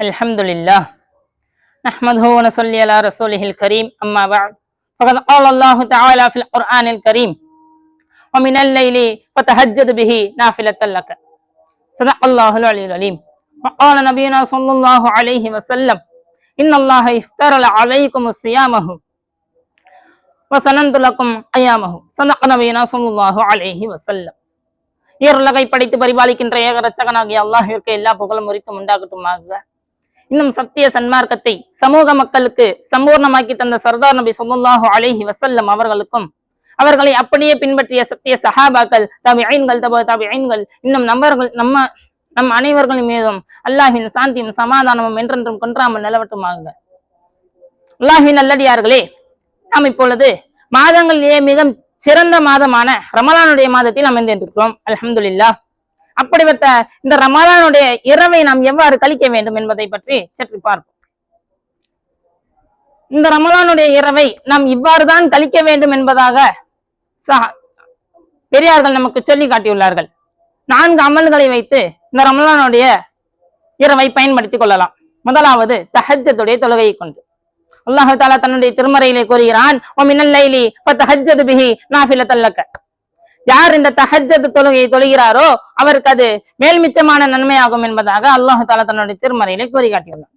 الحمد لله نحمده ونصلي على رسوله الكريم أما بعد فقد قال الله تعالى في القرآن الكريم ومن الليل فتهجد به نافلة لك صدق الله العلي العليم وقال نبينا صلى الله عليه وسلم إن الله افترض عليكم صيامه وسننت لكم أيامه صدق نبينا صلى الله عليه وسلم. ஈருலகை படைத்து பரிபாலிக்கின்ற ஏக ரட்சகனாகிய அல்லாஹ்விற்கு எல்லா புகழும் உரித்தும் உண்டாகட்டுமாக. இன்னும் சத்திய சன்மார்க்கத்தை சமூக மக்களுக்கு சம்பூர்ணமாக்கி தந்த சர்தார் நபி ஸல்லல்லாஹு அலைஹி வஸல்லம் அவர்களுக்கும் அவர்களை அப்படியே பின்பற்றிய சத்திய சஹாபாக்கள் தாபிஈன்கள் தாபிஈன்கள் இன்னும் நம் அனைவர்களின் மீதும் அல்லாஹ்வின் சாந்தியும் சமாதானமும் என்றென்றும் கொன்றாமல் நிலவட்டுமாக. அல்லாஹ்வின் நல்லடியார்களே, நாம் இப்பொழுது மாதங்களிலேயே மிக சிறந்த மாதமான ரமலானுடைய மாதத்தில் அமைந்திருக்கிறோம். அல்ஹம்துலில்லாஹ். அப்படிப்பட்ட இந்த ரமலானுடைய இரவை நாம் எவ்வாறு கழிக்க வேண்டும் என்பதை பற்றி சற்று பார்ப்போம். இந்த ரமலானுடைய இரவை நாம் இவ்வாறுதான் கழிக்க வேண்டும் என்பதாக பெரியார்கள் நமக்கு சொல்லி காட்டியுள்ளார்கள். 4 அமல்களை வைத்து இந்த ரமலானுடைய இரவை பயன்படுத்திக் கொள்ளலாம். முதலாவது தஹஜ்ஜுடைய தொழுகையை கொண்டு. அல்லாஹ் தஆலா தன்னுடைய திருமறையிலே கூறுகிறான், வமினல் லைலி ஃபதஹஜ்ஜது பிஹி நாஃபிலத்தல் லக. யார் இந்த தஹஜ்ஜத் தொழுகையை தொழுகிறாரோ அவருக்கு அது மேல்மிச்சமான நன்மையாகும் என்பதாக அல்லாஹ் தஆலா தன்னுடைய திருமறையிலே கூறி காட்டியுள்ளார்.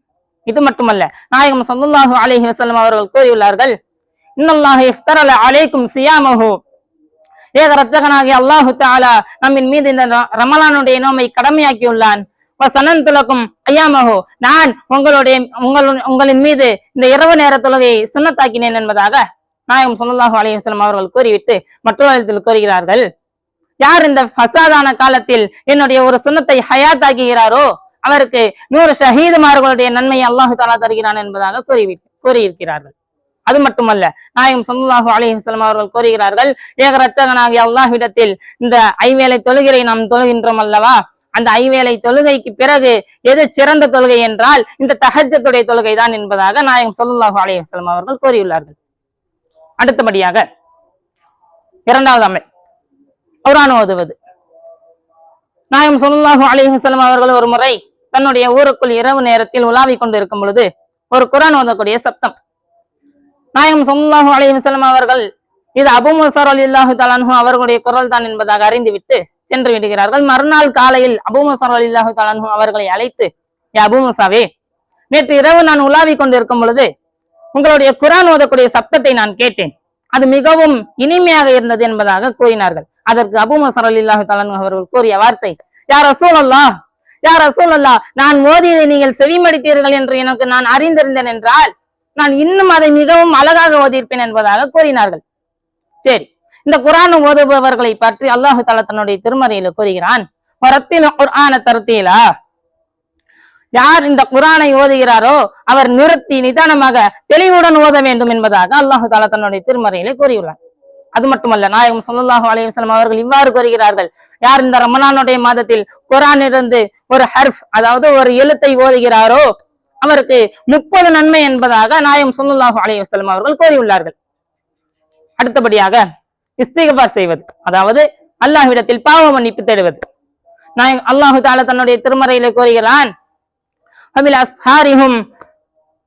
இது மட்டுமல்ல, நாயகம் ஸல்லல்லாஹு அலைஹி வஸல்லம் அவர்கள் கூறியுள்ளார்கள், இன்னல்லாஹ இஃப்தரல அலைக்கும் சியாமஹு. ஏக ரட்சகனாகிய அல்லாஹ் தஆலா நம்மின் மீது இந்த ரமலானுடைய நோமை கடமையாக்கியுள்ளான். வசனந்துலக்கும் ஐயாமஹு, நான் உங்களின் மீது இந்த இரவு நேர தொழுகையை சுன்னத்தாக்கினேன் என்பதாக நாயகம் ஸல்லல்லாஹு அலைஹி வஸல்லம் அவர்கள் கூறிவிட்டு மற்றொரு இடத்தில் கூறுகிறார்கள், யார் இந்த ஃபசாதான காலத்தில் என்னுடைய ஒரு சுன்னத்தை ஹயாத்தாக்குகிறாரோ அவருக்கு 100 ஷஹீதுமார்களுடைய நன்மையை அல்லாஹ் தஆலா தருகிறான் என்பதாக கூறியிருக்கிறார்கள். அது மட்டுமல்ல, நாயகம் ஸல்லல்லாஹு அலைஹி வஸல்லம் அவர்கள் கூறுகிறார்கள், ஏக ரட்சகனாகிய அல்லாஹ்விடத்தில் இந்த ஐவேளை தொழுகையை நாம் தொழுகின்றோம் அல்லவா, அந்த ஐவேளை தொழுகைக்கு பிறகு எது சிறந்த தொழுகை என்றால் இந்த தஹஜ்ஜுடைய தொழுகை தான் என்பதாக நாயகம் ஸல்லல்லாஹு அலைஹி வஸல்லம் அவர்கள் கூறியுள்ளார்கள். அடுத்தபடியாக 2வது அமல் குர்ஆன் ஓதுவது. நாயகம் ஸல்லல்லாஹு அலைஹி வஸல்லம் அவர்கள் ஒரு முறை தன்னுடைய ஊருக்குள் இரவு நேரத்தில் உலாவிக் கொண்டு இருக்கும் பொழுது ஒரு குர்ஆன் ஓதக்கூடிய சப்தம். நாயகம் ஸல்லல்லாஹு அலைஹி வஸல்லம் அவர்கள் இது அபூ மூஸா ரலியல்லாஹு தஆலா அன்ஹு அவர்களுடைய குரல் தான் என்பதாக அறிந்துவிட்டு சென்று விடுகிறார்கள். மறுநாள் காலையில் அபூ மூஸா ரலியல்லாஹு தஆலா அன்ஹு அவர்களை அழைத்து, யா அபூ மூஸாவே, நேற்று இரவு நான் உலாவிக் கொண்டு இருக்கும் பொழுது உங்களுடைய குர்ஆன் ஓதக்கூடிய சப்தத்தை நான் கேட்டேன், அது மிகவும் இனிமையாக இருந்தது என்பதாக கூறினார்கள். அதற்கு அபூ மூஸா ரலியல்லாஹு தஆலா அன்ஹு அவர்கள் கூறிய வார்த்தை, யா ரசூலல்லாஹ், யா ரசூலல்லாஹ், நான் ஓதியதை நீங்கள் செவிமடித்தீர்கள் என்று எனக்கு நான் அறிந்திருந்தேன் என்றால் நான் இன்னும் அதை மிகவும் அழகாக ஓதியிருப்பேன் என்பதாக கூறினார்கள். சரி, இந்த குர்ஆன் ஓதுபவர்களை பற்றி அல்லாஹ் தஆலா தன்னுடைய திருமறையில கூறுகிறான், வரத்தில் குர்ஆன தர்தீலா. யார் இந்த குர்ஆனை ஓதுகிறாரோ அவர் நிறுத்தி நிதானமாக தெளிவுடன் ஓத வேண்டும் என்பதாக அல்லாஹ் தஆலா தன்னுடைய திருமறையிலே கூறியுள்ளார். அது மட்டுமல்ல, நாயகம் ஸல்லல்லாஹு அலைஹி வஸல்லம் அவர்கள் இவ்வாறு கூறுகிறார்கள், யார் இந்த ரமலானுடைய மாதத்தில் குர்ஆனிலிருந்து ஒரு ஹர்ஃப், அதாவது ஒரு எழுத்தை ஓதுகிறாரோ அவருக்கு 30 நன்மை என்பதாக நாயகம் ஸல்லல்லாஹு அலைஹி வஸல்லம் அவர்கள் கூறியுள்ளார்கள். அடுத்தபடியாக இஸ்திக்ஃபார் செய்வது, அதாவது அல்லாஹ்விடத்தில் பாவ மன்னிப்பு தேடுவது. அல்லாஹ் தஆலா தன்னுடைய திருமறையிலே கூறுகிறான், அபில் அஸ்ஹாரிஹும்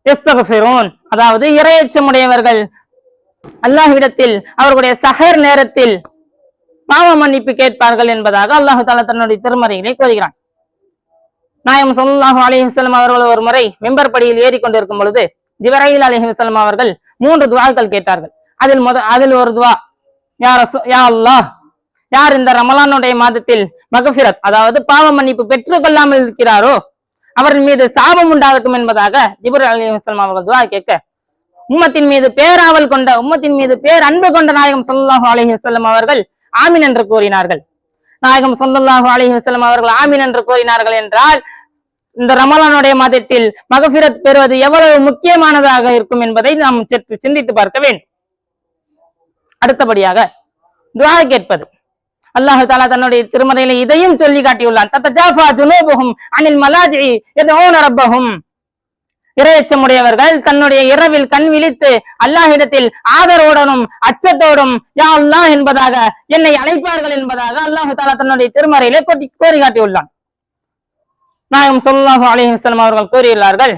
யஸ்தக்ஃபிரூன், அதாவது இறையச்சமுடையவர்கள் அல்லாஹ்விடத்தில் அவர்களுடைய சஹர் நேரத்தில் பாவ மன்னிப்பு கேட்பார்கள் என்பதாக அல்லாஹ் தஆலா தன்னுடைய திருமறையிலே கூறுகிறான். நாயகம் ஸல்லல்லாஹு அலைஹி வஸல்லம் அவர்கள் ஒரு முறை மிம்பர் படியில் ஏறிக்கொண்டிருக்கும் பொழுது ஜிப்ரீல் அலைஹிஸ்ஸலாம் அவர்கள் 3 துஆக்கள் கேட்டார்கள். அதில் ஒரு துஆ, யா அல்லாஹ், யார் இந்த ரமலானுடைய மாதத்தில் மக்ஃபிரத், அதாவது பாவ மன்னிப்பு பெற்றுக் கொள்ளாமல் இருக்கிறாரோ அவரின் மீது சாபம் உண்டாகட்டும் என்பதாக ஜிப்ரீல் அலைஹிஸ்ஸலாம் அவர்கள் துஆ கேட்க, உம்மத்தின் மீது பேராவல் கொண்ட, உம்மத்தின் மீது பேரன்பு கொண்ட நாயகம் ஸல்லல்லாஹு அலைஹி வஸல்லம் அவர்கள் ஆமீன் என்று கூறினார்கள். நாயகம் ஸல்லல்லாஹு அலைஹி வஸல்லம் அவர்கள் ஆமீன் என்று கூறினார்கள் என்றால் இந்த ரமலானுடைய மாதத்தில் மக்ஃபிரத் பெறுவது எவ்வளவு முக்கியமானதாக இருக்கும் என்பதை நாம் சற்று சிந்தித்து பார்க்க வேண்டும். அடுத்தபடியாக துஆ கேட்பது. அல்லாஹ் தஆலா தன்னுடைய திருமறையிலே இதையும் சொல்லி காட்டியுள்ளான், தத்தஜாஃபா ஜுனூபுஹும் அனில் மலாஜி யதுஊன ரப்பஹும். இறையச்சமுடையவர்கள் தன்னுடைய இரவில் கண் விழித்து அல்லாஹ்விடத்தில் ஆதரவுடனும் அச்சத்தோடும் யா அல்லாஹ் என்பதாக என்னை அழைப்பார்கள் என்பதாக அல்லாஹ் தஆலா தன்னுடைய திருமறையிலே கூறி காட்டியுள்ளான். நாயகம் ஸல்லல்லாஹு அலைஹி வஸல்லம் அவர்கள் கூறியுள்ளார்கள்,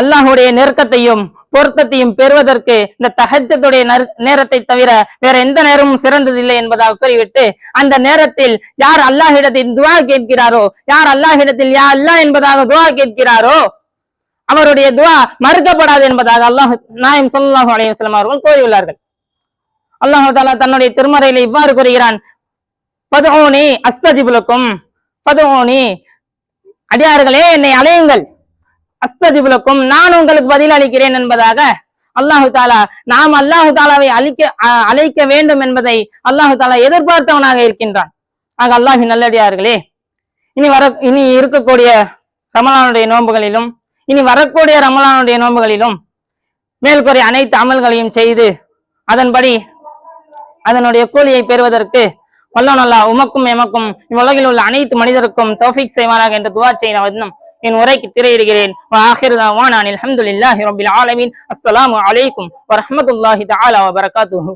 அல்லாஹுடைய நெருக்கத்தையும் பொருத்தத்தையும் பெறுவதற்கு இந்த தஹஜ்ஜுடைய நேரத்தை தவிர வேற எந்த நேரமும் சிறந்ததில்லை என்பதாக கூறிவிட்டு, அந்த நேரத்தில் யார் அல்லாஹ்விடத்தில் துஆ கேட்கிறாரோ, யார் அல்லாஹ்விடத்தில் யா அல்லாஹ் என்பதாக துஆ கேட்கிறாரோ அவருடைய துஆ மறுக்கப்படாது என்பதாக நாயகம் ஸல்லல்லாஹு அலைஹி வஸல்லம் அவர்கள் கூறியுள்ளார்கள். அல்லாஹ் தஆலா தன்னுடைய திருமறையில இவ்வாறு கூறுகிறான், ஃபதுஊனி அஸ்தஜிப் லக்கும், ஃபதுஊனி அடியார்களே என்னை அழையுங்கள், அஸ்தஜிப் லக்கும் நான் உங்களுக்கு பதில் அளிக்கிறேன் என்பதாக அல்லாஹு தாலா நாம் அல்லாஹு தாலாவை அழைக்க வேண்டும் என்பதை அல்லாஹு தாலா எதிர்பார்த்தவனாக இருக்கின்றான். ஆக அல்லாஹின் நல்லடியார்களே, இனி இருக்கக்கூடிய ரமலானுடைய நோன்புகளிலும் இனி வரக்கூடிய ரமலானுடைய நோன்புகளிலும் மேல்கூறிய அனைத்து அமல்களையும் செய்து அதன்படி அதனுடைய கூலியை பெறுவதற்கு வல்லோன் அல்லாஹ் உமக்கும் எமக்கும் இவ்வுலகில் உள்ள அனைத்து மனிதருக்கும் தௌஃபீக் செய்வாராக என்று துஆ செய்ய என் உரைக்கு திரையிடுகிறேன். ஆகிரு தஅவானா அல்ஹம்துலில்லாஹி ரப்பில் ஆலமீன். அஸ்ஸலாமு அலைக்கும் வரஹ்மத்துல்லாஹி தஆலா வபரகாத்துஹு.